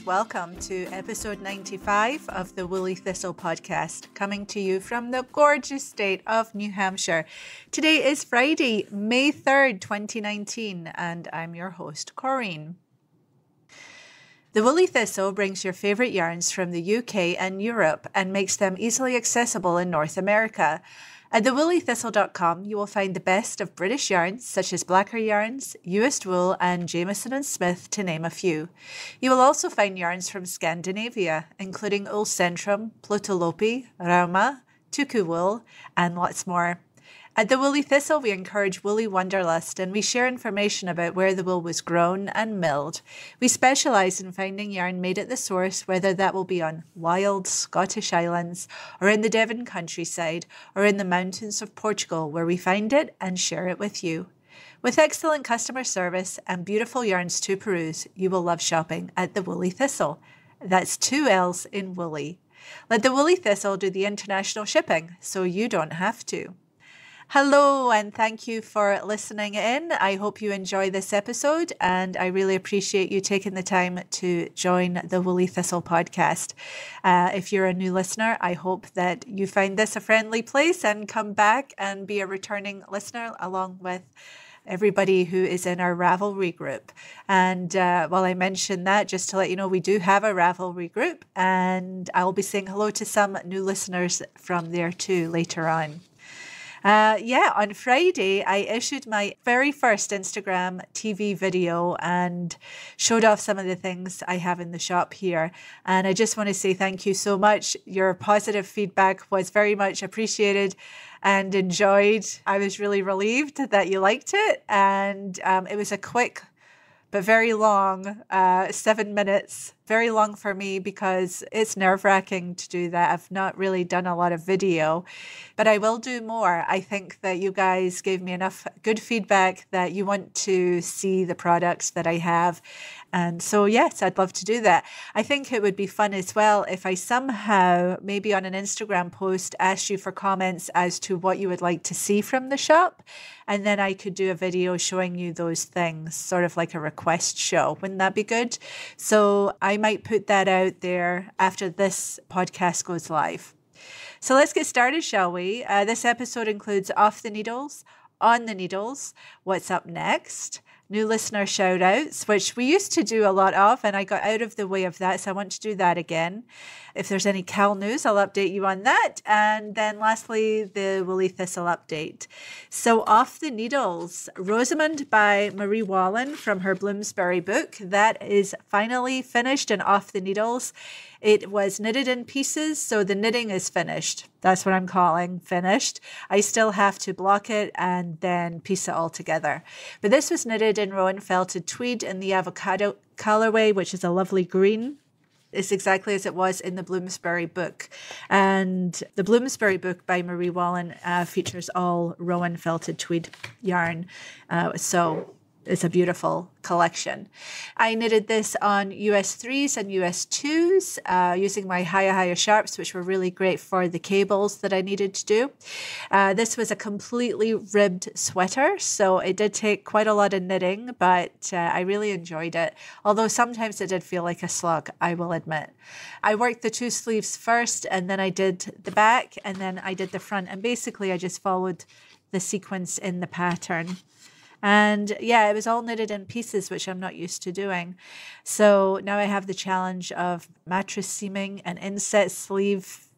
Welcome to episode 95 of the Woolly Thistle podcast, coming to you from the gorgeous state of New Hampshire. Today is Friday, May 3rd, 2019, and I'm your host, Corinne. The Woolly Thistle brings your favourite yarns from the UK and Europe and makes them easily accessible in North America. At thewoollythistle.com, you will find the best of British yarns such as Blacker Yarns, US Wool and Jameson and Smith, to name a few. You will also find yarns from Scandinavia, including Ull Centrum, Plutolopi, Rauma, Tuku Wool, and lots more. At the Woolly Thistle, we encourage woolly wanderlust and we share information about where the wool was grown and milled. We specialise in finding yarn made at the source, whether that will be on wild Scottish islands or in the Devon countryside or in the mountains of Portugal, where we find it and share it with you. With excellent customer service and beautiful yarns to peruse, you will love shopping at the Woolly Thistle. That's 2 L's in Woolly. Let the Woolly Thistle do the international shipping so you don't have to. Hello, and thank you for listening in. I hope you enjoy this episode, and I really appreciate you taking the time to join the Woolly Thistle podcast. If you're a new listener, I hope that you find this a friendly place and come back and be a returning listener along with everybody who is in our Ravelry group. And while I mention that, just to let you know, we do have a Ravelry group, and I'll be saying hello to some new listeners from there too later on. On Friday, I issued my very first Instagram TV video and showed off some of the things I have in the shop here. And I just want to say thank you so much. Your positive feedback was very much appreciated and enjoyed. I was really relieved that you liked it. And it was a quick but very long, 7 minutes, very long for me because it's nerve-wracking to do that. I've not really done a lot of video, but I will do more. I think that you guys gave me enough good feedback that you want to see the products that I have. And so, yes, I'd love to do that. I think it would be fun as well if I somehow, maybe on an Instagram post, asked you for comments as to what you would like to see from the shop. And then I could do a video showing you those things, sort of like a request show. Wouldn't that be good? So I might put that out there after this podcast goes live. So let's get started, shall we? This episode includes Off the Needles, On the Needles, What's Up Next, new listener shout outs, which we used to do a lot of, and I got out of the way of that, so I want to do that again. If there's any Cal news, I'll update you on that. And then lastly, the Woolly Thistle update. So Off the Needles, Rosamond by Marie Wallen from her Bloomsbury book. That is finally finished and off the needles. It was knitted in pieces, so the knitting is finished. That's what I'm calling finished. I still have to block it and then piece it all together. But this was knitted in Rowan felted tweed in the avocado colorway, which is a lovely green. It's exactly as it was in the Bloomsbury book. And the Bloomsbury book by Marie Wallen features all Rowan felted tweed yarn. So it's a beautiful collection. I knitted this on US 3s and US 2s using my Higher Sharps, which were really great for the cables that I needed to do. This was a completely ribbed sweater, so it did take quite a lot of knitting, but I really enjoyed it. Although sometimes it did feel like a slog, I will admit. I worked the 2 sleeves first, and then I did the back, and then I did the front. And basically, I just followed the sequence in the pattern. And yeah, it was all knitted in pieces, which I'm not used to doing. So now I have the challenge of mattress seaming and inset sleeve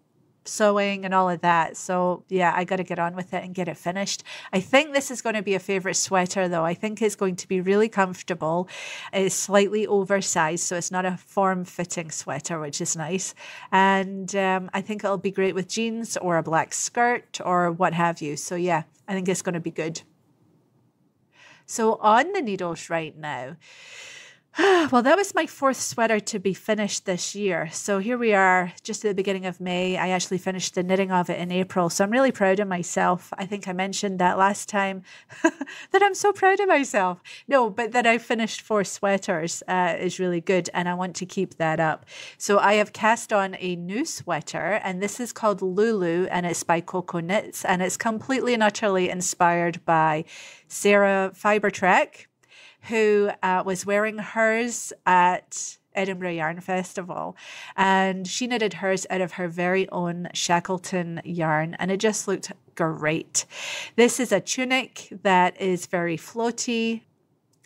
sewing and all of that. So yeah, I got to get on with it and get it finished. I think this is going to be a favorite sweater though. I think it's going to be really comfortable. It's slightly oversized, so it's not a form-fitting sweater, which is nice. And I think it'll be great with jeans or a black skirt or what have you. So yeah, I think it's going to be good. So on the needles right now, well, that was my 4th sweater to be finished this year. So here we are, just at the beginning of May. I actually finished the knitting of it in April. So I'm really proud of myself. I think I mentioned that last time that I'm so proud of myself. No, but that I finished 4 sweaters is really good. And I want to keep that up. So I have cast on a new sweater, and this is called Lulu, and it's by Coco Knits. And it's completely and utterly inspired by Sarah Fibertrack, who was wearing hers at Edinburgh Yarn Festival. And she knitted hers out of her very own Shackleton yarn, and it just looked great. This is a tunic that is very floaty.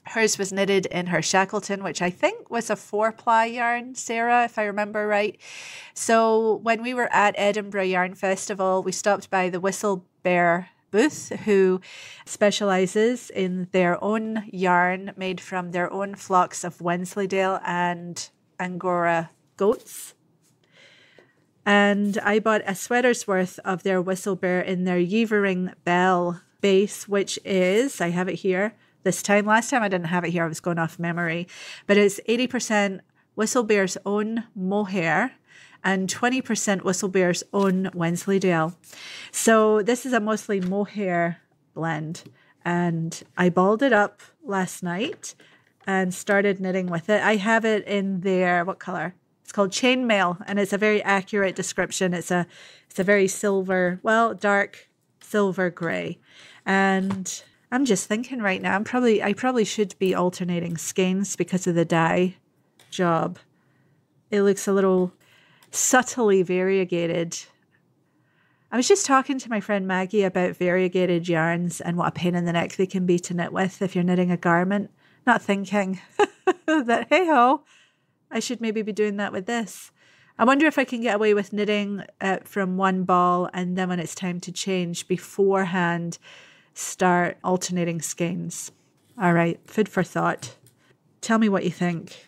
Hers was knitted in her Shackleton, which I think was a 4-ply yarn, Sarah, if I remember right. So when we were at Edinburgh Yarn Festival, we stopped by the Whistle Bear booth, who specializes in their own yarn made from their own flocks of Wensleydale and Angora goats. And I bought a sweater's worth of their Whistle Bear in their Yevering Bell base, which is, I have it here this time. Last time I didn't have it here, I was going off memory, but it's 80% Whistle Bear's own mohair and 20% Whistle Bear's own Wensleydale. So this is a mostly mohair blend. And I balled it up last night and started knitting with it. I have it in their, what color? It's called Chainmail, and it's a very accurate description. It's a very silver, well, dark silver gray. And I'm just thinking right now, I probably should be alternating skeins because of the dye job. It looks a little subtly variegated. I was just talking to my friend Maggie about variegated yarns and what a pain in the neck they can be to knit with if you're knitting a garment, not thinking that, hey ho, I should maybe be doing that with this. I wonder if I can get away with knitting from one ball, and then when it's time to change beforehand, start alternating skeins. All right, food for thought. Tell me what you think.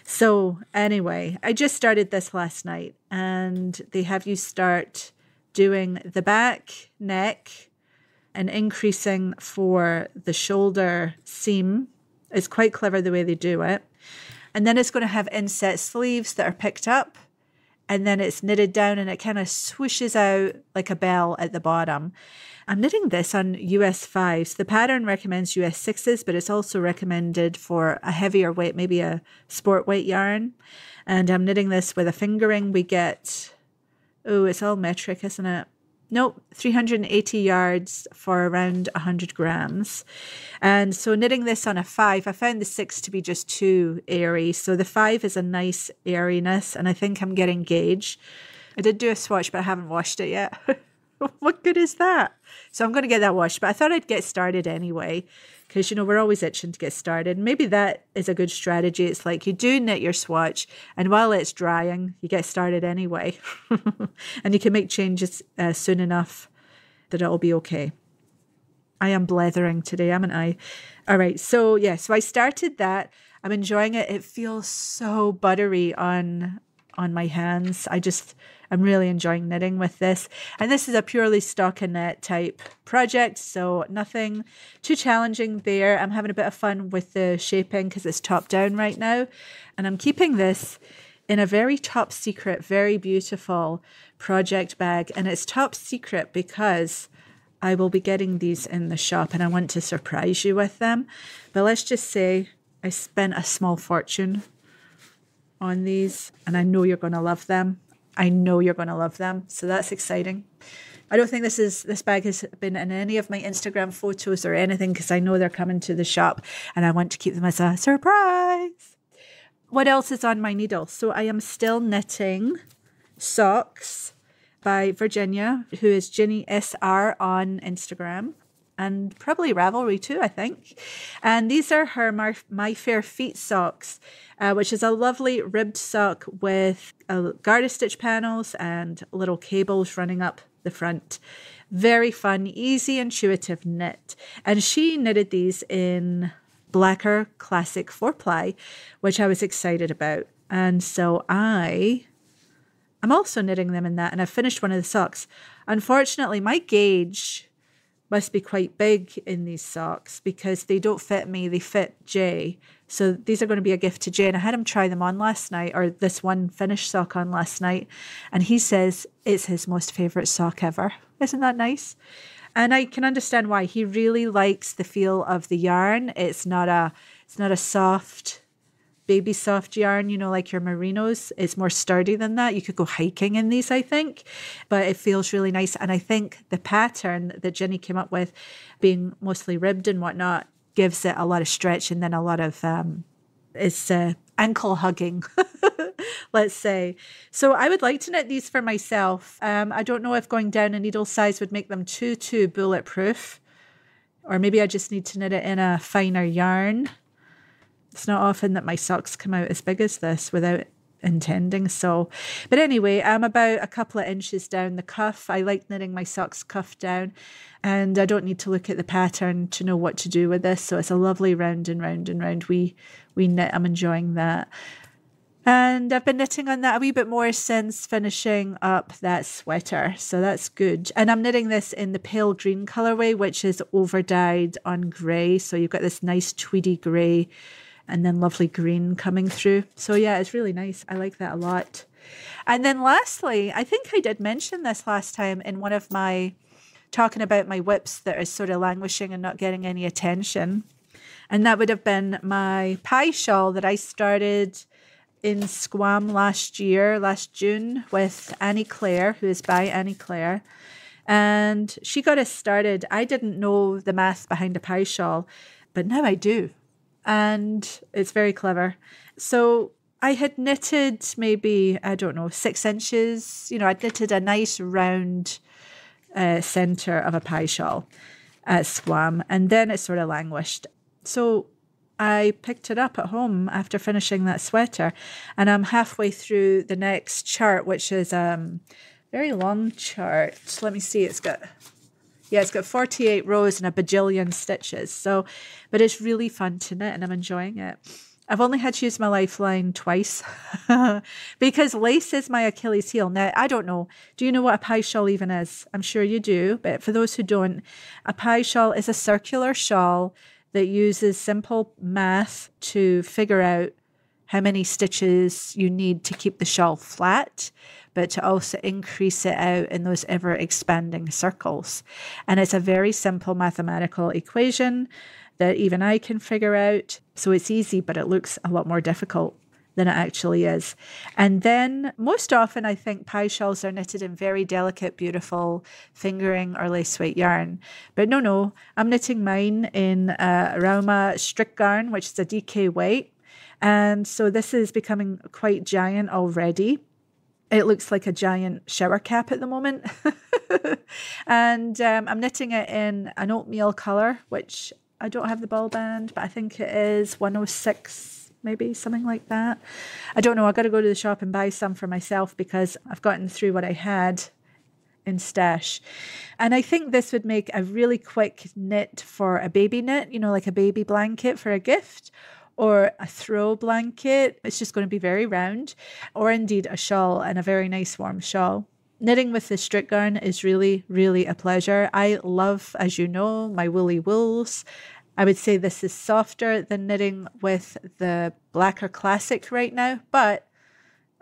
So anyway, I just started this last night, and they have you start doing the back, neck, and increasing for the shoulder seam. It's quite clever the way they do it. And then it's going to have inset sleeves that are picked up, and then it's knitted down and it kind of swooshes out like a bell at the bottom. I'm knitting this on US 5s. The pattern recommends US 6s, but it's also recommended for a heavier weight, maybe a sport weight yarn. And I'm knitting this with a fingering. We get, oh, it's all metric, isn't it? Nope, 380 yards for around 100 grams. And so knitting this on a 5, I found the 6 to be just too airy. So the 5 is a nice airiness, and I think I'm getting gauge. I did do a swatch, but I haven't washed it yet. What good is that? So I'm going to get that washed, but I thought I'd get started anyway, because, you know, we're always itching to get started. Maybe that is a good strategy. It's like you do knit your swatch, and while it's drying, you get started anyway. And you can make changes soon enough that it'll be okay. I am blethering today, haven't I? All right. So yeah, so I started that. I'm enjoying it. It feels so buttery on my hands. I'm really enjoying knitting with this. And this is a purely stockinette type project, so nothing too challenging there. I'm having a bit of fun with the shaping because it's top down right now. And I'm keeping this in a very top secret, very beautiful project bag. And it's top secret because I will be getting these in the shop and I want to surprise you with them. But let's just say I spent a small fortune on these, and I know you're going to love them. I know you're going to love them. So that's exciting. I don't think this bag has been in any of my Instagram photos or anything because I know they're coming to the shop and I want to keep them as a surprise. What else is on my needle? So I am still knitting socks by Virginia, who is Ginny SR on Instagram. and probably Ravelry too, I think. And these are her My Fair Feet socks, which is a lovely ribbed sock with garter stitch panels and little cables running up the front. Very fun, easy, intuitive knit. And she knitted these in Blacker Classic 4-ply, which I was excited about. And so I'm also knitting them in that, and I've finished one of the socks. Unfortunately, my gauge must be quite big in these socks because they don't fit me, they fit Jay. So these are going to be a gift to Jay, and I had him try them on last night, or this one finished sock on last night, and he says it's his most favourite sock ever. Isn't that nice? And I can understand why. He really likes the feel of the yarn. It's not a soft, baby soft yarn, you know, like your merinos. It's more sturdy than that. You could go hiking in these, I think, but it feels really nice. And I think the pattern that Jenny came up with, being mostly ribbed and whatnot, gives it a lot of stretch and then a lot of it's ankle hugging, let's say. So I would like to knit these for myself. I don't know if going down a needle size would make them too bulletproof, or maybe I just need to knit it in a finer yarn. It's not often that my socks come out as big as this without intending so. But anyway, I'm about a couple of inches down the cuff. I like knitting my socks cuff down, and I don't need to look at the pattern to know what to do with this. So it's a lovely round and round and round we knit. I'm enjoying that. And I've been knitting on that a wee bit more since finishing up that sweater. So that's good. And I'm knitting this in the pale green colorway, which is over dyed on grey. So you've got this nice tweedy grey and then lovely green coming through. So yeah, it's really nice. I like that a lot. And then lastly, I think I did mention this last time in one of my talking about my whips that are sort of languishing and not getting any attention. And that would have been my pie shawl that I started in Squam last June, with Annie Claire, who is by Annie Claire. And she got us started. I didn't know the math behind a pie shawl, but now I do. And it's very clever. So I had knitted maybe, 6 inches. You know, I'd knitted a nice round centre of a pie shawl at Squam, and then it sort of languished. So I picked it up at home after finishing that sweater, and I'm halfway through the next chart, which is a very long chart. Let me see, it's got 48 rows and a bajillion stitches. So, but it's really fun to knit and I'm enjoying it. I've only had to use my lifeline twice because lace is my Achilles heel. Now, I don't know. Do you know what a pie shawl even is? I'm sure you do, but for those who don't, a pie shawl is a circular shawl that uses simple math to figure out how many stitches you need to keep the shawl flat, but to also increase it out in those ever expanding circles. And it's a very simple mathematical equation that even I can figure out. So it's easy, but it looks a lot more difficult than it actually is. And then most often I think pie shawls are knitted in very delicate, beautiful fingering or lace weight yarn. But no, I'm knitting mine in Rauma strict yarn, which is a DK weight. And so this is becoming quite giant already. It looks like a giant shower cap at the moment. And I'm knitting it in an oatmeal colour, which I don't have the ball band, but I think it is 106, maybe something like that. I don't know. I've got to go to the shop and buy some for myself because I've gotten through what I had in stash. And I think this would make a really quick knit for a baby knit, you know, like a baby blanket for a gift, or a throw blanket. It's just going to be very round, or indeed a shawl, and a very nice warm shawl. Knitting with the strict yarn is really, really a pleasure. I love, as you know, my woolly wools. I would say this is softer than knitting with the Blacker Classic right now, but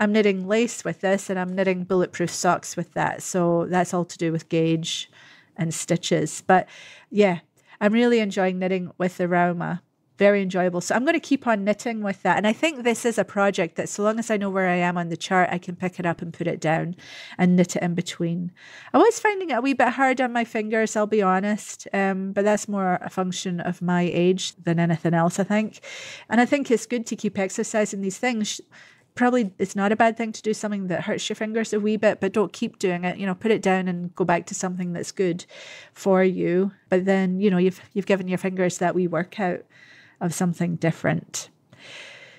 I'm knitting lace with this and I'm knitting bulletproof socks with that. So that's all to do with gauge and stitches. But yeah, I'm really enjoying knitting with the Rauma. Very enjoyable. So I'm going to keep on knitting with that. And I think this is a project that so long as I know where I am on the chart, I can pick it up and put it down and knit it in between. I was finding it a wee bit hard on my fingers, I'll be honest. But that's more a function of my age than anything else, I think. And I think it's good to keep exercising these things. probably it's not a bad thing to do something that hurts your fingers a wee bit, but don't keep doing it. Put it down and go back to something that's good for you. But then, you've given your fingers that wee workout of something different.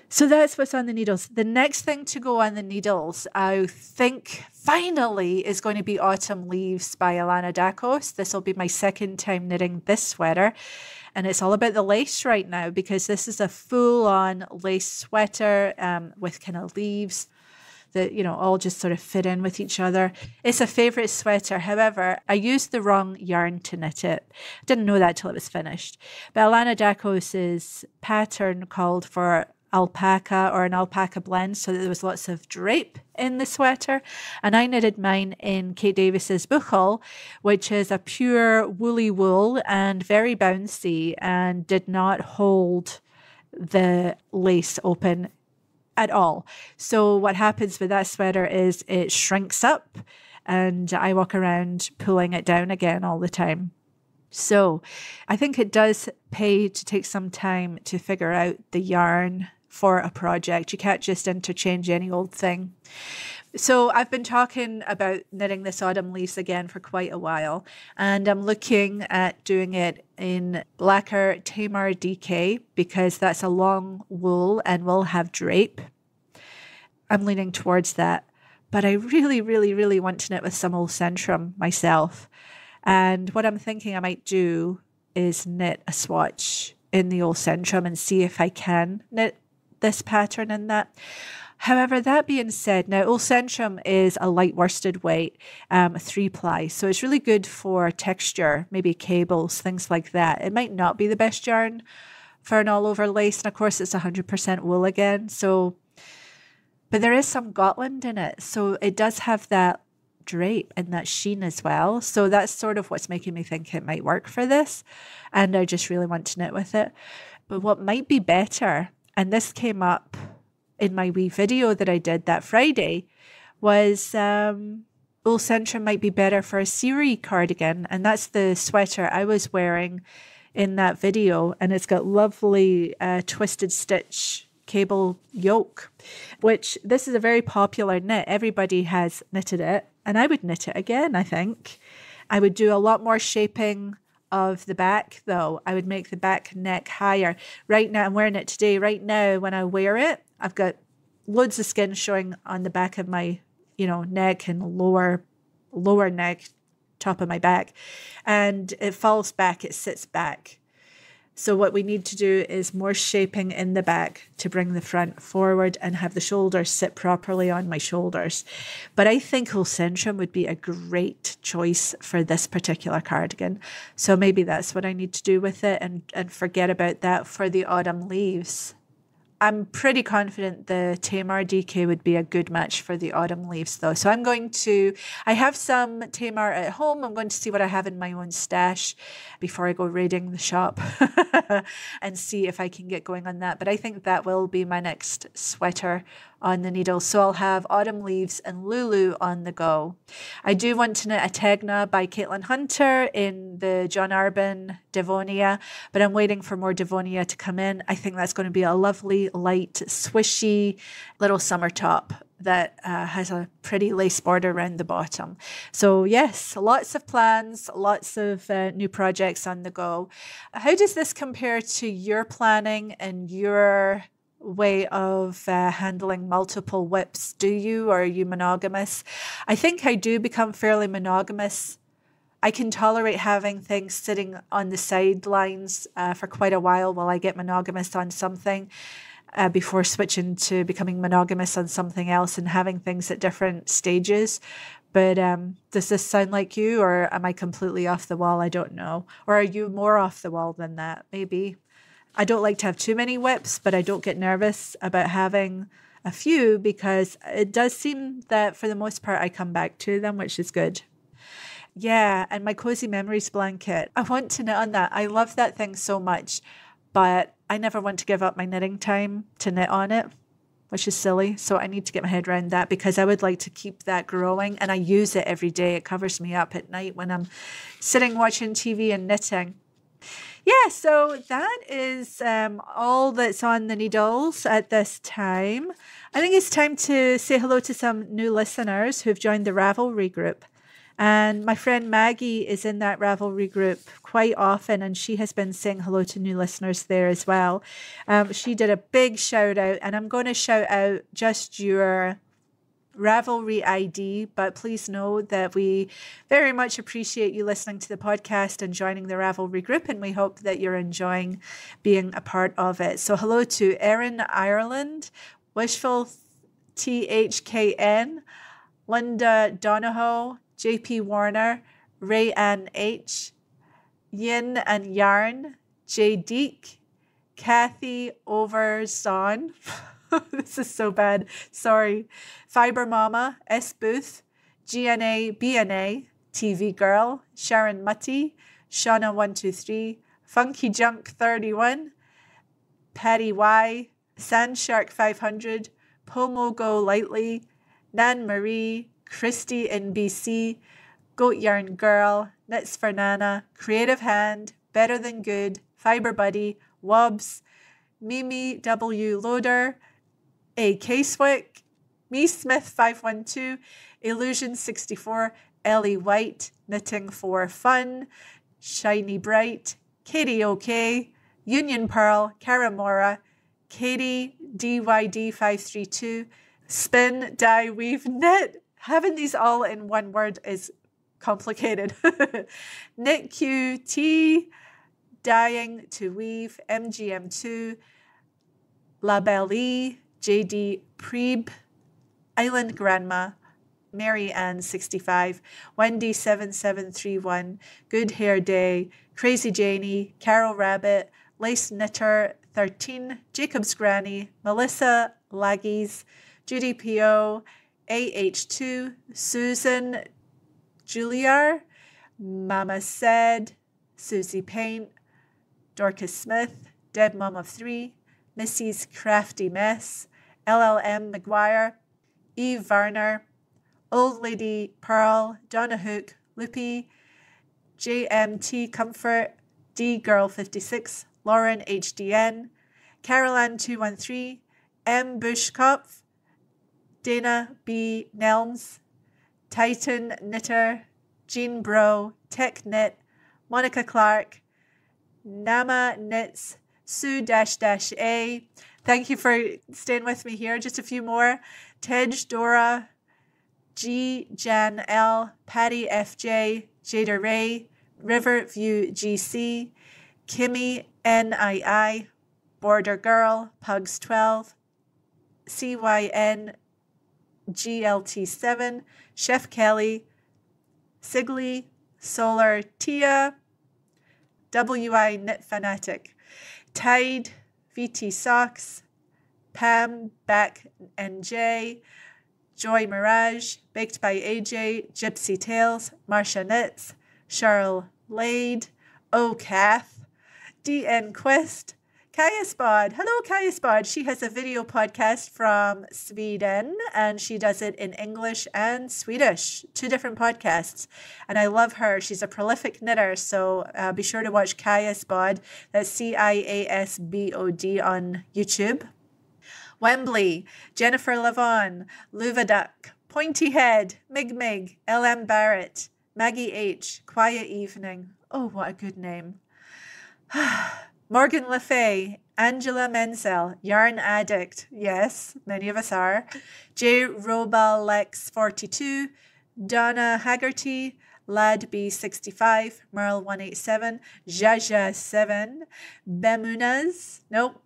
So that's what's on the needles. The next thing to go on the needles, I think, finally, is going to be Autumn Leaves by Alana Dakos. This will be my second time knitting this sweater. And it's all about the lace right now, because this is a full-on lace sweater with kind of leaves that, all just sort of fit in with each other. It's a favourite sweater. However, I used the wrong yarn to knit it. Didn't know that till it was finished. But Alana Dakos's pattern called for alpaca or an alpaca blend, so that there was lots of drape in the sweater, and I knitted mine in Kate Davis's Buchel, which is a pure woolly wool and very bouncy and did not hold the lace open at all. So what happens with that sweater is it shrinks up and I walk around pulling it down again all the time. So I think it does pay to take some time to figure out the yarn for a project. You can't just interchange any old thing. So I've been talking about knitting this Autumn Leaves again for quite a while, and I'm looking at doing it in blacker Tamar DK because that's a long wool and will have drape. I'm leaning towards that, but I really, really, really want to knit with some old Centrum myself. And what I'm thinking I might do is knit a swatch in the old Centrum and see if I can knit this pattern in that. However, that being said, now old Centrum is a light worsted weight, 3-ply, so it's really good for texture, maybe cables, things like that. It might not be the best yarn for an all-over lace, and of course it's 100% wool again. But there is some Gotland in it, so it does have that drape and that sheen as well. So that's sort of what's making me think it might work for this, and I just really want to knit with it. But what might be better, and this came up in my wee video that I did that Friday, was Wool Centrum might be better for a Siri cardigan, and that's the sweater I was wearing in that video, and it's got lovely twisted stitch cable yoke, which this is a very popular knit. Everybody has knitted it, and I would knit it again. I think I would do a lot more shaping of the back, though. I would make the back neck higher. Right now, I'm wearing it today. Right now, when I wear it, I've got loads of skin showing on the back of my, neck and lower neck, top of my back, and it falls back. It sits back. So what we need to do is more shaping in the back to bring the front forward and have the shoulders sit properly on my shoulders. But I think Wool Centrum would be a great choice for this particular cardigan. So maybe that's what I need to do with it and forget about that for the Autumn Leaves. I'm pretty confident the Tamar DK would be a good match for the Autumn Leaves, though. So I have some Tamar at home. I'm going to see what I have in my own stash before I go raiding the shop and see if I can get going on that. But I think that will be my next sweater on the needle. So I'll have Autumn Leaves and Lulu on the go. I do want to knit a Tegna by Caitlin Hunter in the John Arbon Devonia, but I'm waiting for more Devonia to come in. I think that's going to be a lovely, light, swishy little summer top that has a pretty lace border around the bottom. So yes, lots of plans, lots of new projects on the go. How does this compare to your planning and your way of handling multiple whips? Are you monogamous? I think I do become fairly monogamous. I can tolerate having things sitting on the sidelines for quite a while I get monogamous on something before switching to becoming monogamous on something else and having things at different stages. But does this sound like you, or am I completely off the wall? I don't know. Or are you more off the wall than that? Maybe. I don't like to have too many whips, but I don't get nervous about having a few because it does seem that for the most part I come back to them, which is good. Yeah, and my Cozy Memories blanket. I want to knit on that. I love that thing so much, but I never want to give up my knitting time to knit on it, which is silly. So I need to get my head around that because I would like to keep that growing, and I use it every day. It covers me up at night when I'm sitting watching TV and knitting. Yeah, so that is all that's on the needles at this time. I think it's time to say hello to some new listeners who've joined the Ravelry group. And my friend Maggie is in that Ravelry group quite often, and she has been saying hello to new listeners there as well. She did a big shout out, and I'm going to shout out just your Ravelry ID, but please know that we very much appreciate you listening to the podcast and joining the Ravelry group, and we hope that you're enjoying being a part of it. So hello to Erin Ireland, Wishful THKN, Linda Donahoe, JP Warner, Ray Ann H, Yin and Yarn, J Deek, Kathy Overzon. This is so bad. Sorry. Fiber Mama, S Booth, GNA, BNA, TV Girl, Sharon Mutty, Shauna123, Funky Junk 31, Patty Y, Sandshark 500, Pomo Go Lightly, Nan Marie, Christy in BC, Goat Yarn Girl, Knits for Nana, Creative Hand, Better Than Good, Fiber Buddy, Wobbs, Mimi W. Loader, A. Casewick, Me Smith 512, Illusion 64, Ellie White, Knitting for Fun, Shiny Bright, Katie OK, Union Pearl, Karamora, Katie DYD 532, Spin, Dye, Weave, Knit. Having these all in one word is complicated. Knit QT, Dyeing to Weave, MGM2, La Belle E, JD Preeb, Island Grandma, Mary Ann 65, Wendy 7731, Good Hair Day, Crazy Janie, Carol Rabbit, Lace Knitter 13, Jacob's Granny, Melissa Laggies, Judy P.O., AH2, Susan Juliar, Mama Said, Susie Paint, Dorcas Smith, Deb Mom of 3, Missy's Crafty Mess, LLM McGuire, Eve Varner, Old Lady Pearl, Donna Hook, Loopy, JMT Comfort, D Girl 56, Lauren HDN, Caroline 213, M Bushkopf, Dana B Nelms, Titan Knitter, Jean Bro, Tech Knit, Monica Clark, Nama Knits, Sue-A. Thank you for staying with me here. Just a few more. Tej Dora, G Jan L, Patty FJ, Jada Ray, Riverview GC, Kimmy NII, Border Girl, Pugs 12, CYN GLT7, Chef Kelly, Sigley, Solar Tia, WI Knit Fanatic, Tide, VT Socks, Pam, Back NJ, Joy Mirage, Baked by AJ, Gypsy Tales, Marsha Knits, Cheryl Lade, O Kath, DN Quest, Kaya Spod. Hello, Kaya Spod. She has a video podcast from Sweden, and she does it in English and Swedish, 2 different podcasts. And I love her. She's a prolific knitter, so be sure to watch Kaya Spod. That's CIASBOD on YouTube. Wembley, Jennifer Lavon, Luvaduck, Pointy Head, Mig, LM Barrett, Maggie H, Quiet Evening. Oh, what a good name. Morgan LaFay, Angela Menzel, Yarn Addict. Yes, many of us are. J. Robalex 42, Donna Haggerty, Lad B65, Merle 187, Jaja 7, Bemunas, nope,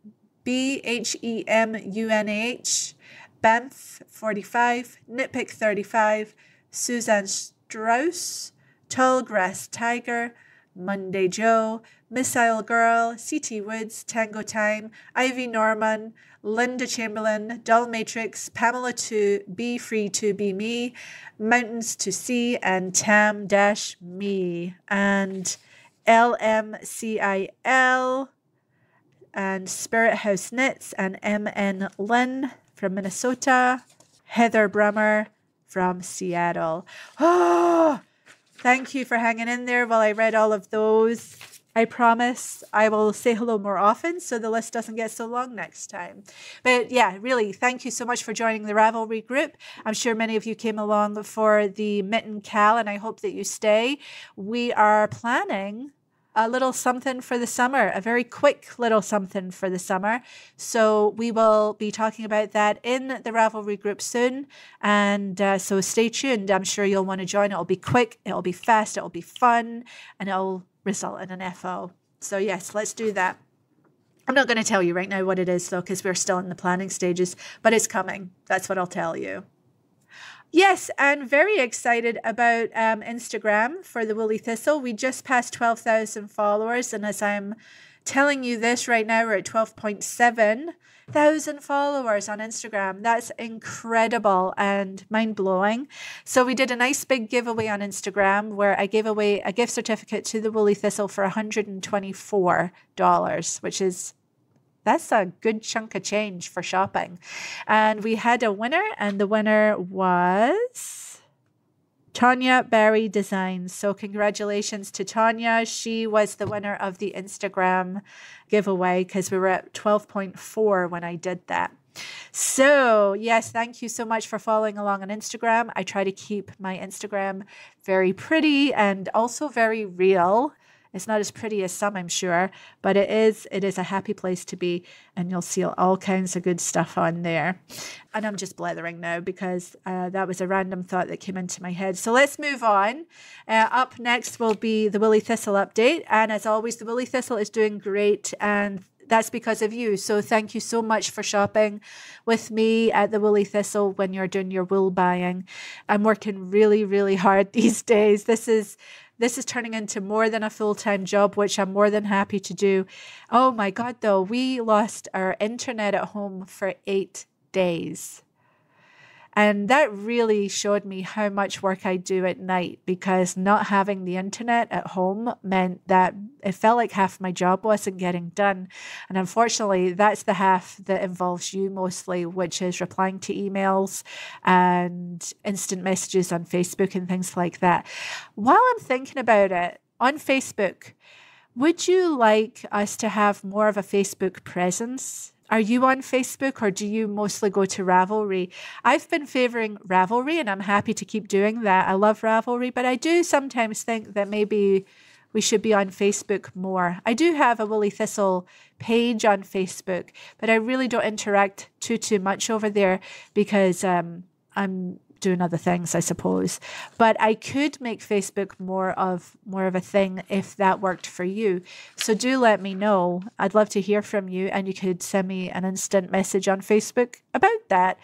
BHEMUNH, Banff 45, Nitpick 35, Suzanne Strauss, Tallgrass Tiger, Monday Joe, Missile Girl, CT Woods, Tango Time, Ivy Norman, Linda Chamberlain, Dull Matrix, Pamela 2, Be Free to Be Me, Mountains to Sea, and Tam-Me, and LMCIL, and Spirit House Knits, and MN Lynn from Minnesota, Heather Brummer from Seattle. Oh, thank you for hanging in there while I read all of those. I promise I will say hello more often so the list doesn't get so long next time. But yeah, really, thank you so much for joining the Ravelry group. I'm sure many of you came along for the Mitten Cal, and I hope that you stay. We are planning a little something for the summer, a very quick little something for the summer. So we will be talking about that in the Ravelry group soon. And so stay tuned. I'm sure you'll want to join. It'll be quick, it'll be fast, it'll be fun, and it'll result in an FO. So yes, let's do that. I'm not going to tell you right now what it is though, because we're still in the planning stages, but it's coming. That's what I'll tell you. Yes, and very excited about Instagram for the Woolly Thistle. We just passed 12,000 followers, and as I'm telling you this right now, we're at 12,700 followers on Instagram. That's incredible and mind-blowing. So we did a nice big giveaway on Instagram where I gave away a gift certificate to the Woolly Thistle for $124, which is... that's a good chunk of change for shopping. And we had a winner, and the winner was Tanya Berry Designs. So congratulations to Tanya. She was the winner of the Instagram giveaway because we were at 12.4 when I did that. So yes, thank you so much for following along on Instagram. I try to keep my Instagram very pretty and also very real. It's not as pretty as some, I'm sure, but it is a happy place to be, and you'll see all kinds of good stuff on there. And I'm just blethering now because that was a random thought that came into my head. So let's move on. Up next will be the Woolly Thistle update. And as always, the Woolly Thistle is doing great, and that's because of you. So thank you so much for shopping with me at the Woolly Thistle when you're doing your wool buying. I'm working really, really hard these days. This is turning into more than a full-time job, which I'm more than happy to do. Oh my God, though, we lost our internet at home for 8 days. And that really showed me how much work I do at night, because not having the internet at home meant that it felt like half my job wasn't getting done. And unfortunately, that's the half that involves you mostly, which is replying to emails and instant messages on Facebook and things like that. While I'm thinking about it, on Facebook, would you like us to have more of a Facebook presence? Are you on Facebook, or do you mostly go to Ravelry? I've been favoring Ravelry, and I'm happy to keep doing that. I love Ravelry, but I do sometimes think that maybe we should be on Facebook more. I do have a Woolly Thistle page on Facebook, but I really don't interact too much over there because I'm doing other things, I suppose. But I could make Facebook more of a thing if that worked for you. So do let me know. I'd love to hear from you, and you could send me an instant message on Facebook about that.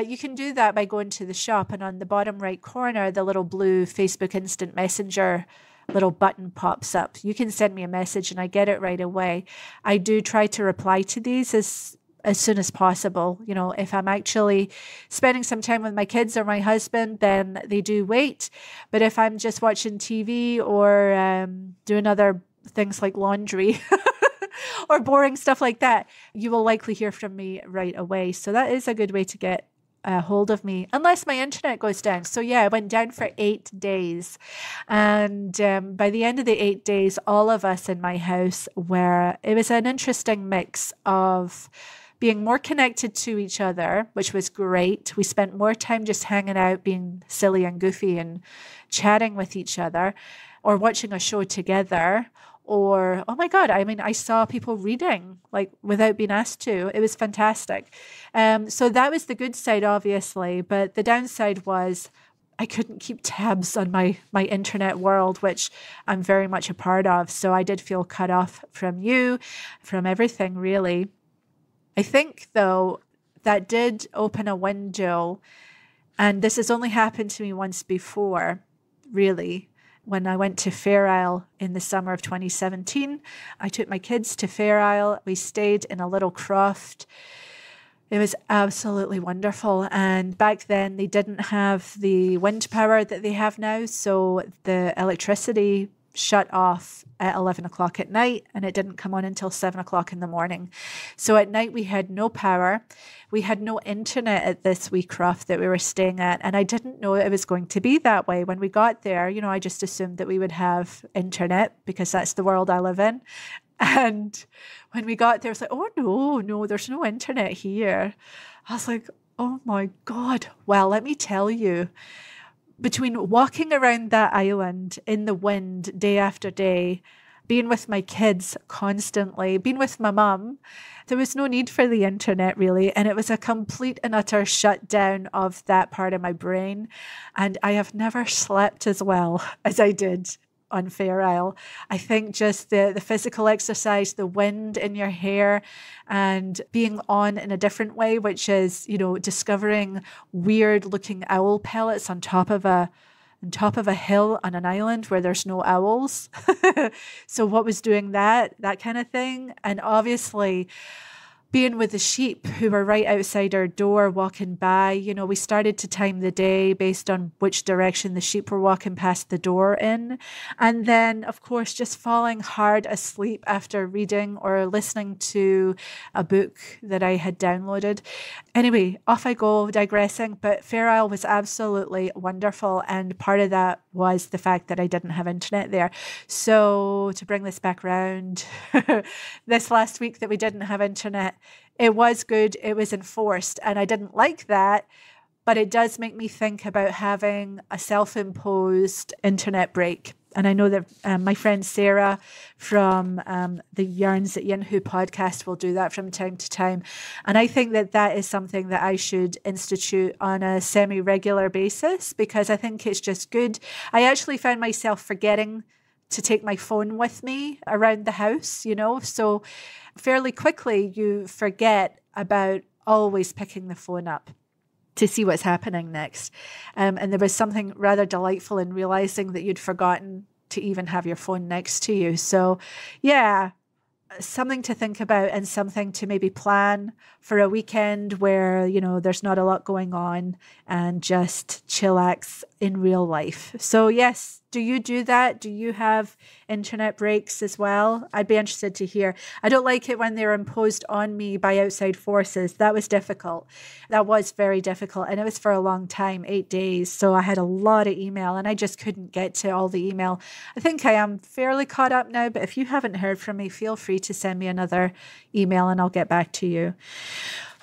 You can do that by going to the shop, and on the bottom right corner, the little blue Facebook Instant Messenger little button pops up. You can send me a message and I get it right away. I do try to reply to these as soon as possible. You know, if I'm actually spending some time with my kids or my husband, then they do wait. But if I'm just watching TV or doing other things like laundry or boring stuff like that, you will likely hear from me right away. So that is a good way to get a hold of me, unless my internet goes down. So yeah, I went down for 8 days. And by the end of the 8 days, all of us in my house it was an interesting mix of being more connected to each other, which was great. We spent more time just hanging out, being silly and goofy and chatting with each other, or watching a show together, or, oh my God, I mean, I saw people reading, like, without being asked to. It was fantastic. So that was the good side, obviously, but the downside was I couldn't keep tabs on my internet world, which I'm very much a part of. So I did feel cut off from you, from everything, really. I think, though, that did open a window, and this has only happened to me once before, really. When I went to Fair Isle in the summer of 2017, I took my kids to Fair Isle. We stayed in a little croft. It was absolutely wonderful. And back then, they didn't have the wind power that they have now, so the electricity shut off at 11 o'clock at night, and it didn't come on until 7 o'clock in the morning. So at night we had no power. We had no internet at this wee croft that we were staying at, and I didn't know it was going to be that way. When we got there, I just assumed that we would have internet because that's the world I live in. And when we got there, it was like, oh no, there's no internet here. I was like, oh my God. Well, let me tell you, between walking around that island in the wind day after day, being with my kids constantly, being with my mum, there was no need for the internet really. And it was a complete and utter shutdown of that part of my brain. And I have never slept as well as I did on Fair Isle. I think just the physical exercise, the wind in your hair, and being on in a different way, which is, discovering weird looking owl pellets on top of a hill on an island where there's no owls. So what was doing that kind of thing? And obviously being with the sheep who were right outside our door walking by, we started to time the day based on which direction the sheep were walking past the door in. And then, of course, just falling hard asleep after reading or listening to a book that I had downloaded. Anyway, off I go, digressing. But Fair Isle was absolutely wonderful. And part of that was the fact that I didn't have internet there. So to bring this back round, this last week that we didn't have internet, it was good. It was enforced. And I didn't like that. But it does make me think about having a self-imposed internet break. And I know that my friend Sarah from the Yarns at Yinhu podcast will do that from time to time. And I think that is something that I should institute on a semi-regular basis because I think it's just good. I actually found myself forgetting to take my phone with me around the house, so fairly quickly you forget about always picking the phone up to see what's happening next. And there was something rather delightful in realizing that you'd forgotten to even have your phone next to you. So yeah, something to think about and something to maybe plan for a weekend where, there's not a lot going on and just chillax in real life. So yes, do you do that? Do you have internet breaks as well? I'd be interested to hear. I don't like it when they're imposed on me by outside forces. That was difficult. That was very difficult. And it was for a long time, 8 days. So I had a lot of email and I just couldn't get to all the email. I think I am fairly caught up now, but if you haven't heard from me, feel free to send me another email and I'll get back to you.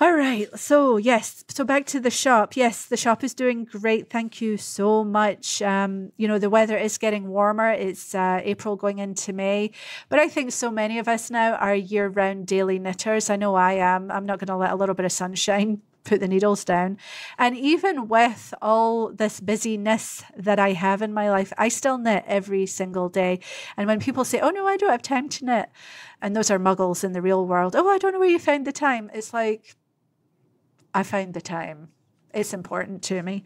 All right. So yes. So back to the shop. Yes, the shop is doing great. Thank you so much. The weather is getting warmer. It's April going into May. But I think so many of us now are year-round daily knitters. I know I am. I'm not going to let a little bit of sunshine put the needles down. And even with all this busyness that I have in my life, I still knit every single day. And when people say, oh no, I don't have time to knit, and those are muggles in the real world, oh, I don't know where you found the time. It's like, I found the time. It's important to me.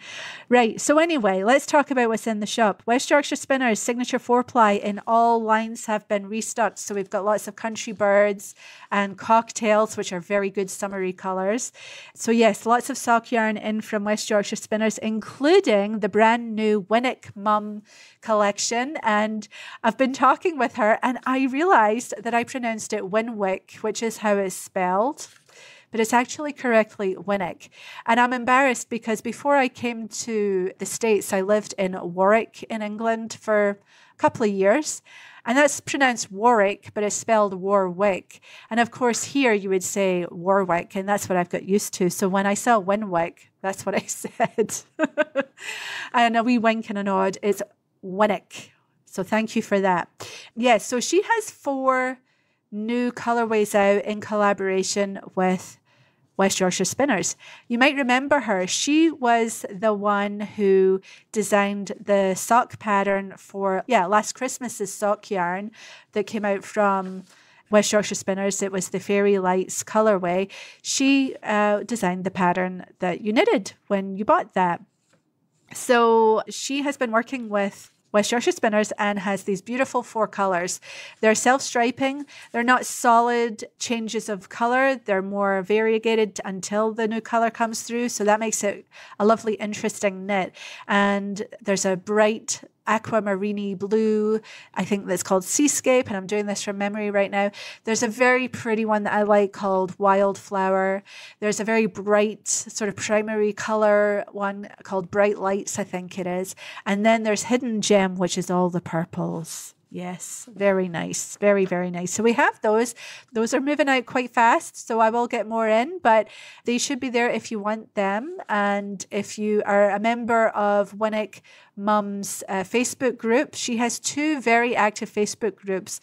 Right. So anyway, let's talk about what's in the shop. West Yorkshire Spinners signature 4-ply in all lines have been restocked. So we've got lots of country birds and cocktails, which are very good summery colours. So yes, lots of sock yarn in from West Yorkshire Spinners, including the brand new Winnick Mum collection. And I've been talking with her and I realised that I pronounced it Winwick, which is how it's spelled. But it's actually correctly Winnick. And I'm embarrassed because before I came to the States, I lived in Warwick in England for a couple of years. And that's pronounced Warwick, but it's spelled Warwick. And of course, here you would say Warwick, and that's what I've got used to. So when I saw Winwick, that's what I said. And a wee wink and a nod, it's Winnick. So thank you for that. Yes, so she has 4 new colorways out in collaboration with West Yorkshire Spinners. You might remember her. She was the one who designed the sock pattern for, last Christmas's sock yarn that came out from West Yorkshire Spinners. It was the Fairy Lights colorway. She designed the pattern that you knitted when you bought that. So she has been working with West Yorkshire Spinners and has these beautiful 4 colours. They're self-striping. They're not solid changes of colour. They're more variegated until the new colour comes through. So that makes it a lovely, interesting knit. And there's a bright aquamarine blue. I think that's called Seascape, and I'm doing this from memory right now. There's a very pretty one that I like called Wildflower. There's a very bright sort of primary color one called Bright Lights, I think it is. And then there's Hidden Gem, which is all the purples. Yes, very nice. Very, very nice. So we have those. Those are moving out quite fast, so I will get more in, but they should be there if you want them. And if you are a member of Winnick Mum's Facebook group, she has 2 very active Facebook groups.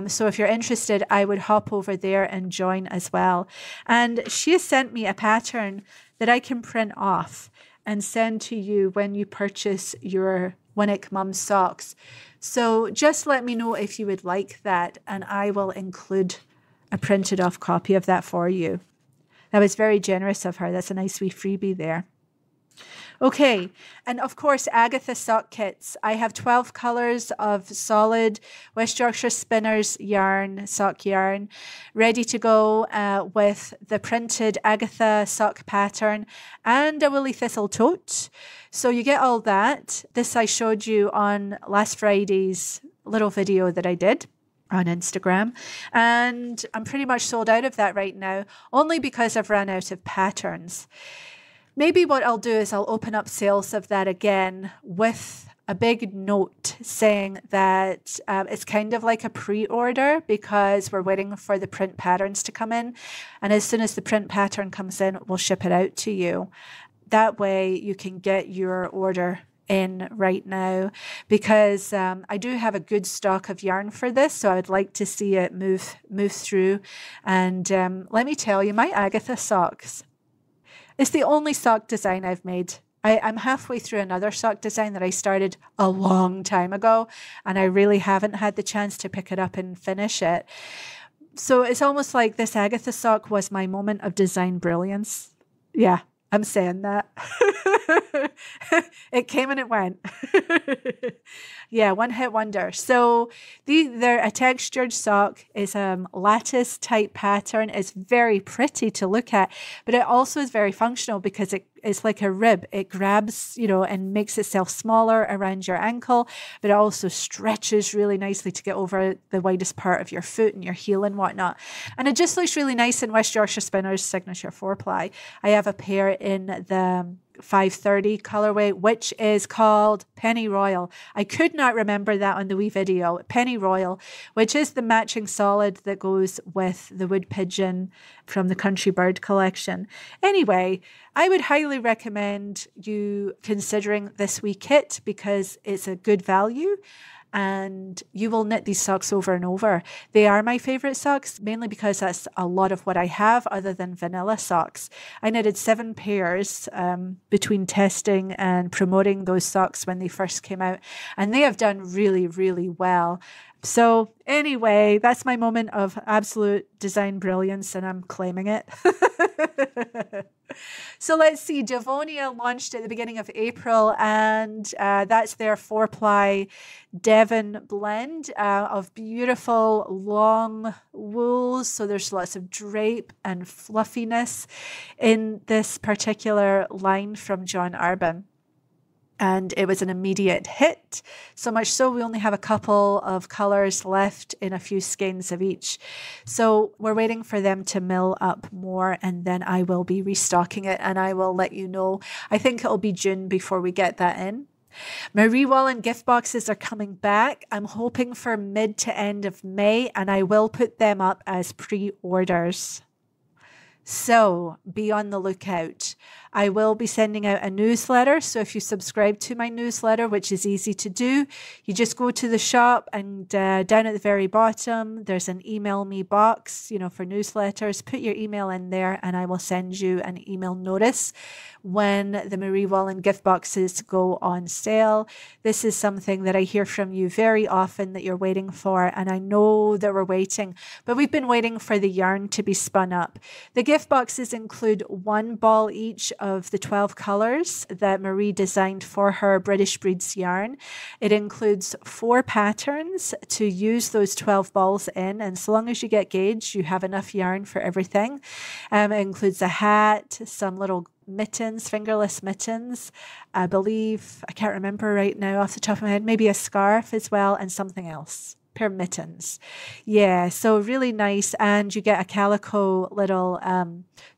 So if you're interested, I would hop over there and join as well. And she has sent me a pattern that I can print off and send to you when you purchase your Winnick Mum socks. So just let me know if you would like that, and I will include a printed off copy of that for you. That was very generous of her. That's a nice wee freebie there. Okay, and of course, Agatha sock kits. I have 12 colours of solid West Yorkshire Spinners yarn, sock yarn, ready to go with the printed Agatha sock pattern and a Woolly Thistle tote. So you get all that. This I showed you on last Friday's little video that I did on Instagram, and I'm pretty much sold out of that right now, only because I've run out of patterns. Maybe what I'll do is I'll open up sales of that again with a big note saying that it's kind of like a pre-order because we're waiting for the print patterns to come in. And as soon as the print pattern comes in, we'll ship it out to you. That way you can get your order in right now, because I do have a good stock of yarn for this, so I would like to see it move through. And let me tell you, my Agatha socks, it's the only sock design I've made. I'm halfway through another sock design that I started a long time ago, and I really haven't had the chance to pick it up and finish it. So it's almost like this Agatha sock was my moment of design brilliance. Yeah, I'm saying that. It came and it went. Yeah, one hit wonder. So they're a textured sock. It's a lattice type pattern. It's very pretty to look at, but it also is very functional because it's like a rib. It grabs, and makes itself smaller around your ankle, but it also stretches really nicely to get over the widest part of your foot and your heel and whatnot. And it just looks really nice in West Yorkshire Spinners Signature 4-ply. I have a pair in the 530 colorway, which is called Penny Royal. I could not remember that on the wee video. Penny Royal, which is the matching solid that goes with the Wood Pigeon from the Country Bird collection. Anyway, I would highly recommend you considering this wee kit because it's a good value. And you will knit these socks over and over. They are my favorite socks, mainly because that's a lot of what I have other than vanilla socks. I knitted 7 pairs between testing and promoting those socks when they first came out, and they have done really, really well. So anyway, that's my moment of absolute design brilliance, and I'm claiming it. So let's see, Javonia launched at the beginning of April, and that's their 4-ply Devon blend of beautiful long wools. So there's lots of drape and fluffiness in this particular line from John Arbon. And it was an immediate hit, so much so we only have a couple of colours left in a few skeins of each. So we're waiting for them to mill up more, and then I will be restocking it and I will let you know. I think it'll be June before we get that in. Marie Wallen gift boxes are coming back. I'm hoping for mid to end of May, and I will put them up as pre-orders. So be on the lookout. I will be sending out a newsletter. So if you subscribe to my newsletter, which is easy to do, you just go to the shop and down at the very bottom, there's an email me box, for newsletters. Put your email in there and I will send you an email notice when the Marie Wallen gift boxes go on sale. This is something that I hear from you very often that you're waiting for. And I know that we're waiting, but we've been waiting for the yarn to be spun up. The gift gift boxes include 1 ball each of the 12 colours that Marie designed for her British Breeds yarn. It includes 4 patterns to use those 12 balls in, and so long as you get gauge, you have enough yarn for everything. It includes a hat, some little mittens, fingerless mittens, I believe, I can't remember right now off the top of my head, maybe a scarf as well, and something else. Pair of mittens. Yeah, so really nice. And you get a calico little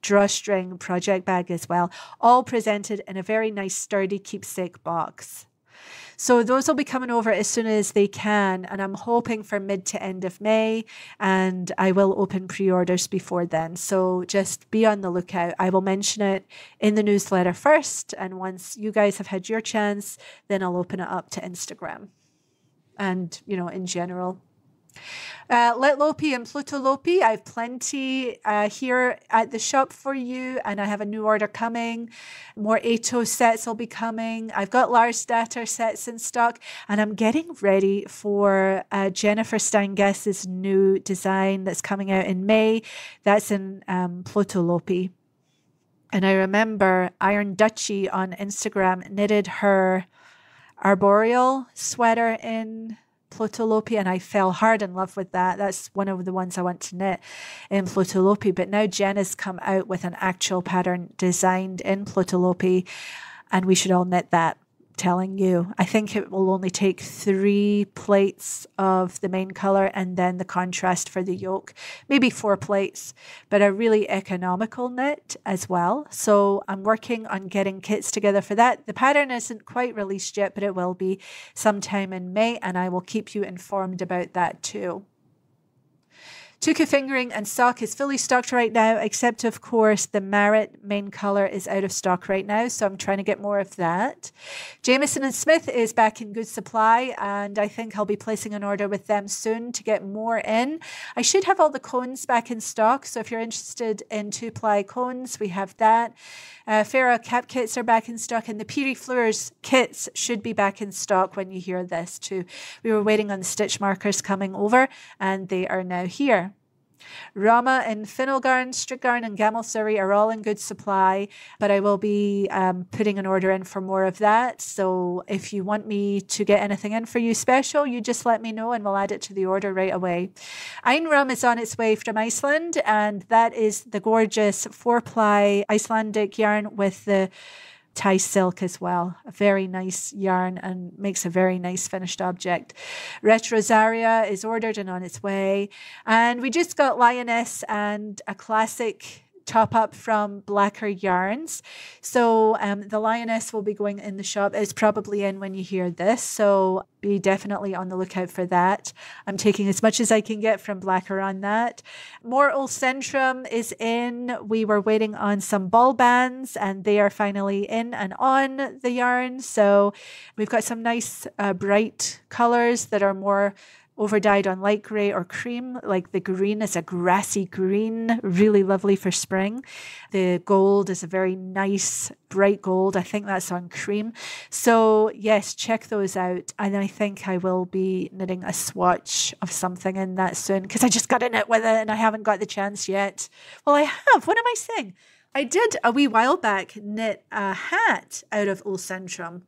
drawstring project bag as well, all presented in a very nice sturdy keepsake box. So those will be coming over as soon as they can, and I'm hoping for mid to end of May, and I will open pre-orders before then. So just be on the lookout. I will mention it in the newsletter first, and once you guys have had your chance, then I'll open it up to Instagram and, in general. Litlopi and Plutolopi, I have plenty here at the shop for you, and I have a new order coming. More Ato sets will be coming. I've got Larsdatter sets in stock, and I'm getting ready for Jennifer Stein-Guess's new design that's coming out in May. That's in Plutolopi. And I remember Iron Duchy on Instagram knitted her arboreal sweater in Plutolopi, and I fell hard in love with that. That's one of the ones I want to knit in Plutolopi. But now Jen has come out with an actual pattern designed in Plutolopi, and we should all knit that. Telling you, I think it will only take 3 plates of the main color and then the contrast for the yoke, maybe 4 plates, but a really economical knit as well. So I'm working on getting kits together for that. The pattern isn't quite released yet, but it will be sometime in May, and I will keep you informed about that too. Tuka fingering and sock is fully stocked right now, except of course the Marit main colour is out of stock right now, so I'm trying to get more of that. Jameson and Smith is back in good supply, and I think I'll be placing an order with them soon to get more in. I should have all the cones back in stock, so if you're interested in 2-ply cones, we have that. Farah cap kits are back in stock, and the Peary Fleurs kits should be back in stock when you hear this too. We were waiting on the stitch markers coming over, and they are now here. Rama and Finalgarn, Strickgarn and Gamelsuri are all in good supply, but I will be putting an order in for more of that. So if you want me to get anything in for you special, you just let me know and we'll add it to the order right away. Einrum is on its way from Iceland, and that is the gorgeous 4-ply Icelandic yarn with the tie silk as well. A very nice yarn and makes a very nice finished object. Retrosaria is ordered and on its way. And we just got Lioness and a classic top up from Blacker Yarns. So the Lioness will be going in the shop. It's probably in when you hear this, so be definitely on the lookout for that. I'm taking as much as I can get from Blacker on that. More Ulcentrum is in. We were waiting on some ball bands, and they are finally in and on the yarn. So we've got some nice bright colors that are more overdyed on light grey or cream. Like the green is a grassy green, really lovely for spring. The gold is a very nice bright gold. I think that's on cream. So yes, check those out. And I think I will be knitting a swatch of something in that soon, because I just got to knit with it and I haven't got the chance yet. Well, I have. What am I saying? I did a wee while back knit a hat out of Ulcentrum.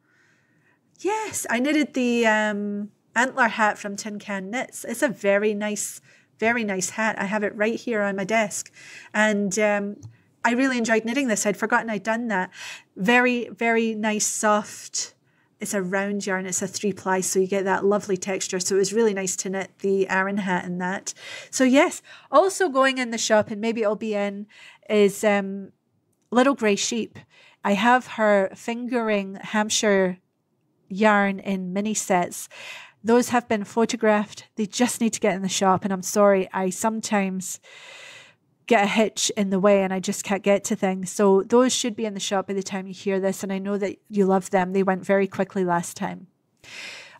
Yes, I knitted the antler hat from Tin Can Knits. It's a very nice hat. I have it right here on my desk. And I really enjoyed knitting this. I'd forgotten I'd done that. Very, very nice, soft. It's a round yarn. It's a 3-ply, so you get that lovely texture. So it was really nice to knit the Aran hat in that. So yes, also going in the shop, and maybe it'll be in, is Little Grey Sheep. I have her fingering Hampshire yarn in mini sets. Those have been photographed. They just need to get in the shop. And I'm sorry, I sometimes get a hitch in the way and I just can't get to things. So those should be in the shop by the time you hear this. And I know that you love them. They went very quickly last time.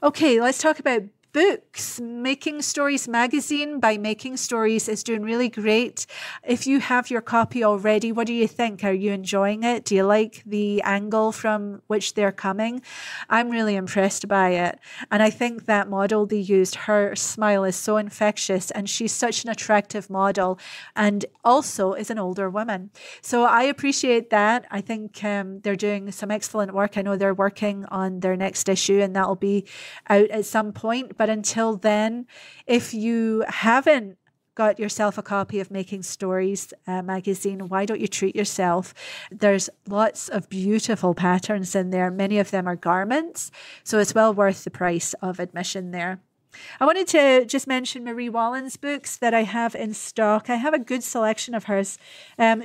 Okay, let's talk about books. Making Stories magazine by Making Stories is doing really great. If you have your copy already, what do you think? Are you enjoying it? Do you like the angle from which they're coming? I'm really impressed by it. And I think that model they used, her smile is so infectious, and she's such an attractive model and also is an older woman. So I appreciate that. I think they're doing some excellent work. I know they're working on their next issue, and that'll be out at some point. But until then, if you haven't got yourself a copy of Making Stories magazine, why don't you treat yourself? There's lots of beautiful patterns in there. Many of them are garments, so it's well worth the price of admission there. I wanted to just mention Marie Wallen's books that I have in stock. I have a good selection of hers.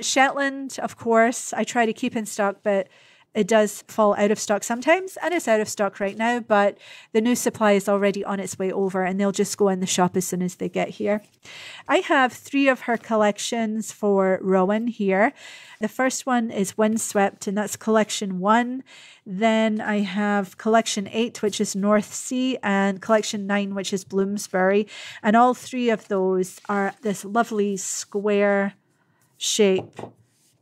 Shetland, of course, I try to keep in stock, but it does fall out of stock sometimes, and it's out of stock right now, but the new supply is already on its way over, and they'll just go in the shop as soon as they get here. I have 3 of her collections for Rowan here. The first one is Windswept, and that's collection 1. Then I have collection 8, which is North Sea, and collection 9, which is Bloomsbury. And all 3 of those are this lovely square shape.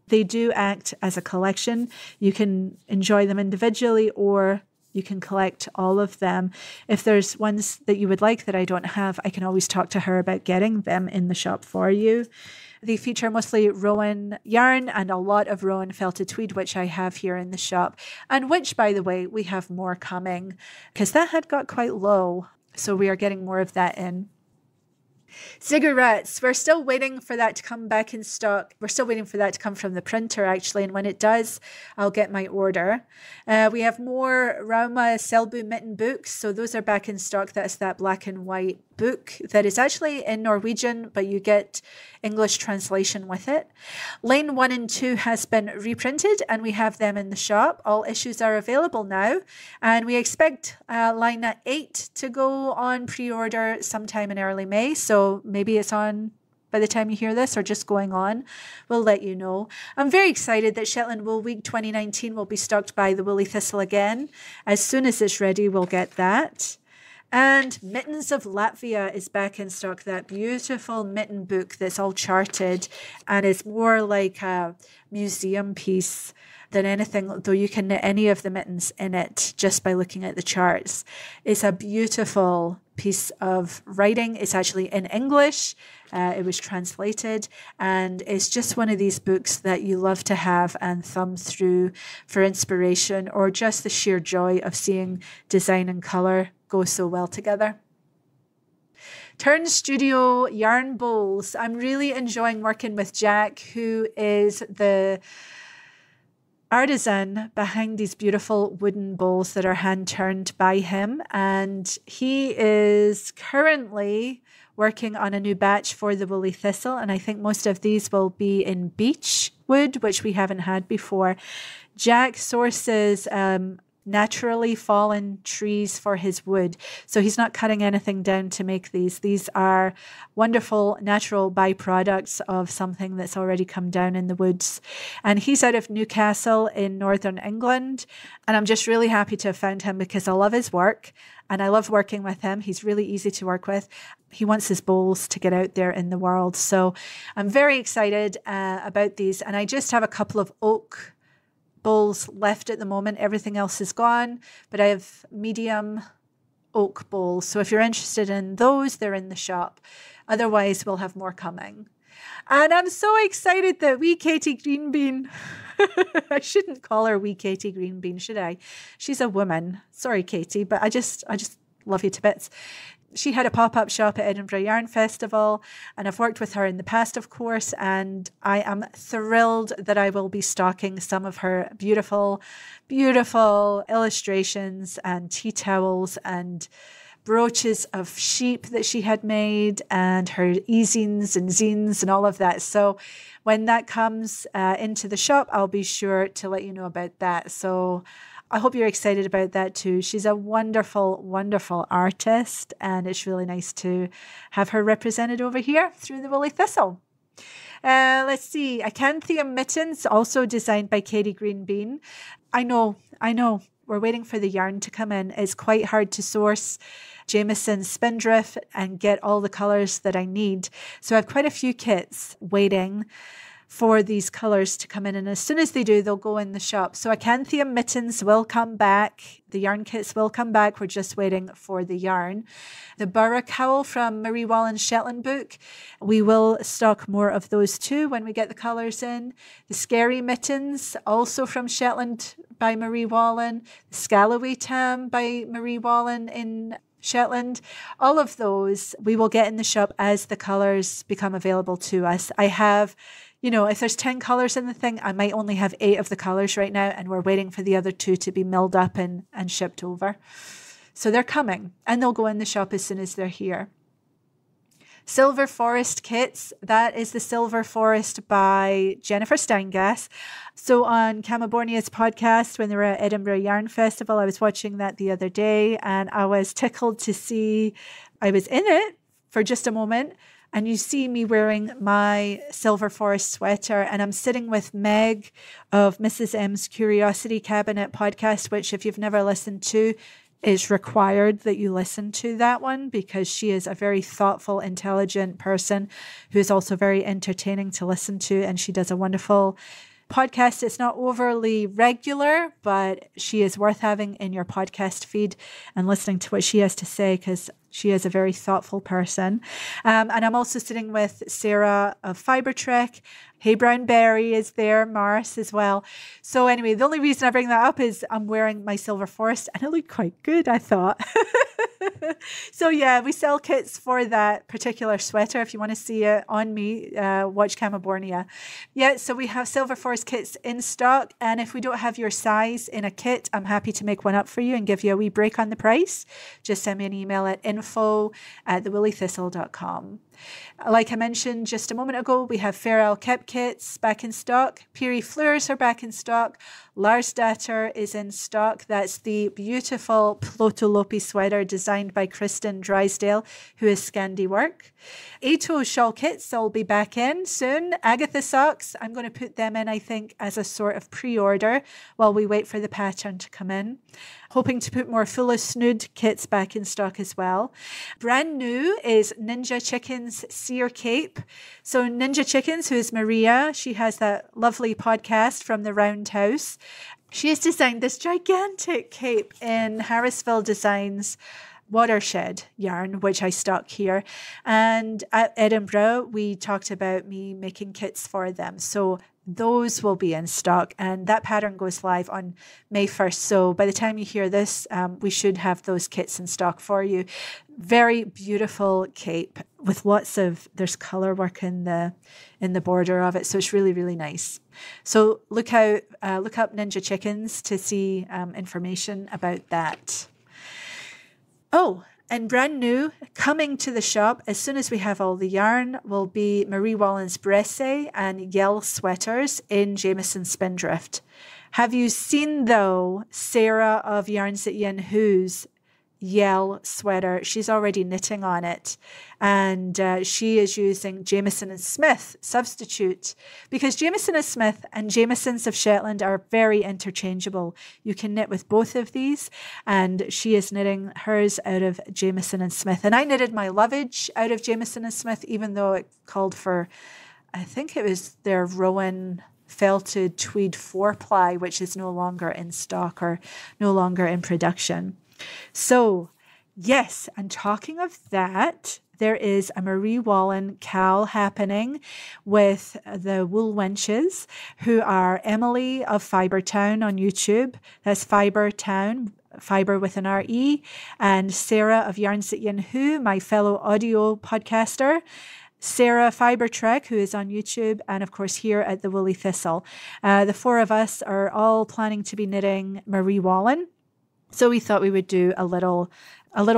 They do act as a collection. You can enjoy them individually, or you can collect all of them. If there's ones that you would like that I don't have, I can always talk to her about getting them in the shop for you. They feature mostly Rowan yarn and a lot of Rowan felted tweed, which I have here in the shop, and which, by the way, we have more coming because that had got quite low. So we are getting more of that in. Cigarettes, we're still waiting for that to come back in stock. We're still waiting for that to come from the printer, actually, and when it does, I'll get my order. We have more Rauma Selbu mitten books, so those are back in stock. That's that black and white book that is actually in Norwegian, but you get English translation with it. Lane 1 and 2 has been reprinted, and we have them in the shop. All issues are available now, and we expect line 8 to go on pre-order sometime in early May, so maybe it's on by the time you hear this, or just going on. We'll let you know. I'm very excited that Shetland Wool Week 2019 will be stocked by the Woolly Thistle again. As soon as it's ready, we'll get that. And Mittens of Latvia is back in stock, that beautiful mitten book that's all charted and is more like a museum piece than anything, though you can knit any of the mittens in it just by looking at the charts. It's a beautiful piece of writing. It's actually in English. It was translated, and it's just one of these books that you love to have and thumb through for inspiration, or just the sheer joy of seeing design and colour go so well together. Turn Studio yarn bowls. I'm really enjoying working with Jack, who is the artisan behind these beautiful wooden bowls that are hand turned by him, and he is currently working on a new batch for the Woolly Thistle, and I think most of these will be in beech wood, which we haven't had before. Jack sources naturally fallen trees for his wood, so he's not cutting anything down to make these. These are wonderful natural byproducts of something that's already come down in the woods, and he's out of Newcastle in northern England, and I'm just really happy to have found him because I love his work and I love working with him. He's really easy to work with. He wants his bowls to get out there in the world, so I'm very excited about these. And I just have a couple of oak bowls left at the moment. Everything else is gone, but I have medium oak bowls. So if you're interested in those, they're in the shop. Otherwise, we'll have more coming. And I'm so excited that wee Katie Greenbean, I shouldn't call her wee Katie Greenbean, should I? She's a woman. Sorry, Katie, but I just love you to bits. She had a pop-up shop at Edinburgh Yarn Festival, and I've worked with her in the past, of course, and I am thrilled that I will be stocking some of her beautiful, beautiful illustrations and tea towels and brooches of sheep that she had made, and her e-zines and zines and all of that. So when that comes into the shop, I'll be sure to let you know about that. So I hope you're excited about that too. She's a wonderful, wonderful artist, and it's really nice to have her represented over here through the Woolly Thistle. Let's see. Acanthium mittens, also designed by Katie Greenbean. I know. We're waiting for the yarn to come in. It's quite hard to source Jameson Spindrift and get all the colors that I need. So I have quite a few kits waiting for these colors to come in. And as soon as they do, they'll go in the shop. So Acanthium mittens will come back. The yarn kits will come back. We're just waiting for the yarn. The Burra cowl from Marie Wallen's Shetland book, we will stock more of those too when we get the colors in. The Scary mittens, also from Shetland by Marie Wallen. The Scalloway tam by Marie Wallen in Shetland. All of those we will get in the shop as the colors become available to us. I have, if there's 10 colors in the thing, I might only have 8 of the colors right now, and we're waiting for the other 2 to be milled up and shipped over. So they're coming, and they'll go in the shop as soon as they're here. Silver Forest kits, that is the Silver Forest by Jennifer Steingass. So on Camabornia's podcast, when they were at Edinburgh Yarn Festival, I was watching that the other day, and I was tickled to see, I was in it for just a moment, and you see me wearing my Silver Forest sweater, and I'm sitting with Meg of Mrs. M's Curiosity Cabinet podcast, which if you've never listened to, it's required that you listen to that one because she is a very thoughtful, intelligent person who is also very entertaining to listen to, and she does a wonderful podcast. It's not overly regular, but she is worth having in your podcast feed and listening to what she has to say because she is a very thoughtful person. And I'm also sitting with Sarah of Fibre Trek. Hey Brown Berry is there, Mars as well. So anyway, the only reason I bring that up is I'm wearing my Silver Forest and it looked quite good, I thought. So yeah, we sell kits for that particular sweater. If you want to see it on me, watch Camabornia. Yeah, so we have Silver Forest kits in stock. And if we don't have your size in a kit, I'm happy to make one up for you and give you a wee break on the price. Just send me an email at info@thewoolythistle.com. Like I mentioned just a moment ago, we have Fair Isle Kep kits back in stock. Peary Fleurs are back in stock. Lars Datter is in stock. That's the beautiful Plotolopi sweater designed by Kristen Drysdale, who is Scandi Work. Ato shawl kits will be back in soon. Agatha socks, I'm going to put them in, I think, as a sort of pre-order while we wait for the pattern to come in. Hoping to put more Full of Snood kits back in stock as well. Brand new is Ninja Chicken's Sear Cape. So Ninja Chickens, who is Maria, she has that lovely podcast from the Roundhouse. She has designed this gigantic cape in Harrisville Designs Watershed yarn, which I stock here. And at Edinburgh, we talked about me making kits for them. So those will be in stock, and that pattern goes live on May 1st. So by the time you hear this, we should have those kits in stock for you. Very beautiful cape with there's color work in the border of it. So it's really, really nice. So look up Ninja Chickens to see information about that. Oh, and brand new, coming to the shop as soon as we have all the yarn, will be Marie Wallen's Bresse and Yell sweaters in Jameson Spindrift. Have you seen, though, Sarah of Yarns at Yin Who's Yell sweater? She's already knitting on it, and she is using Jameson and Smith substitute because Jameson and Smith and Jamesons of Shetland are very interchangeable. You can knit with both of these, and she is knitting hers out of Jameson and Smith. And I knitted my lovage out of Jameson and Smith, even though it called for, I think it was their Rowan felted tweed 4-ply, which is no longer in stock or no longer in production. So, yes, and talking of that, there is a Marie Wallen cowl happening with the Wool Wenches, who are Emily of Fibre Town on YouTube. That's Fibre Town, Fibre with an R-E, and Sarah of Yarns at Yin Who, my fellow audio podcaster. Sarah Fibre Trek, who is on YouTube, and of course here at the Woolly Thistle. The 4 of us are all planning to be knitting Marie Wallen. So we thought we would do a little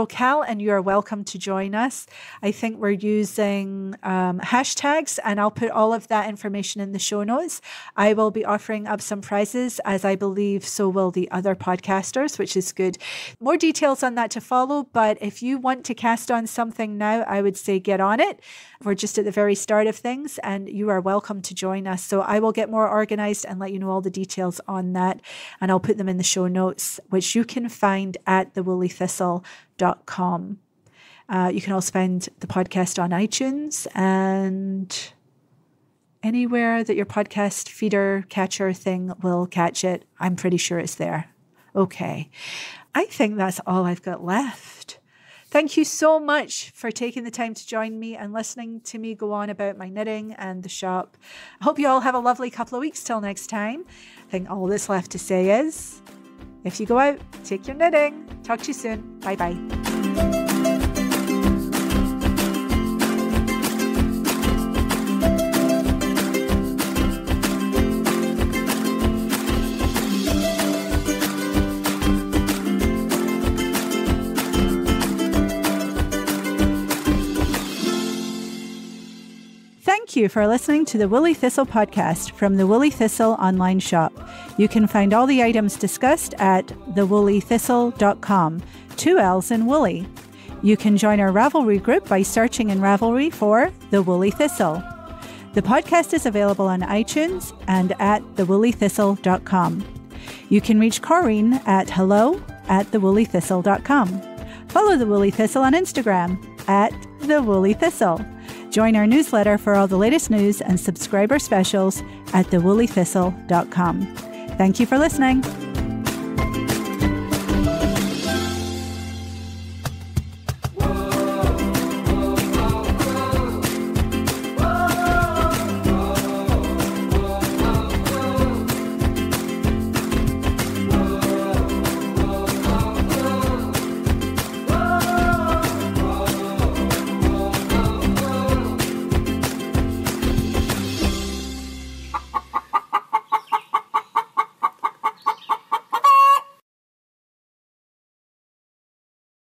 cowl, and you are welcome to join us. I think we're using hashtags, and I'll put all of that information in the show notes. I will be offering up some prizes, as I believe so will the other podcasters, which is good. More details on that to follow, but if you want to cast on something now, I would say get on it. We're just at the very start of things, and you are welcome to join us. So I will get more organized and let you know all the details on that, and I'll put them in the show notes, which you can find at thewoolythistle.com. thewoollythistle.com. You can also find the podcast on iTunes and anywhere that your podcast feeder catcher thing will catch it. I'm pretty sure it's there. Okay. I think that's all I've got left. Thank you so much for taking the time to join me and listening to me go on about my knitting and the shop. I hope you all have a lovely couple of weeks till next time. I think all that's left to say is, if you go out, take your knitting. Talk to you soon. Bye-bye. Thank you for listening to the Woolly Thistle podcast from the Woolly Thistle online shop. You can find all the items discussed at thewoollythistle.com. 2 L's in Woolly. You can join our Ravelry group by searching in Ravelry for The Woolly Thistle. The podcast is available on iTunes and at thewoollythistle.com. You can reach Corrine at hello@thewoollythistle.com. Follow The Woolly Thistle on Instagram at The Woolly Thistle. Join our newsletter for all the latest news and subscriber specials at thewoollythistle.com. Thank you for listening.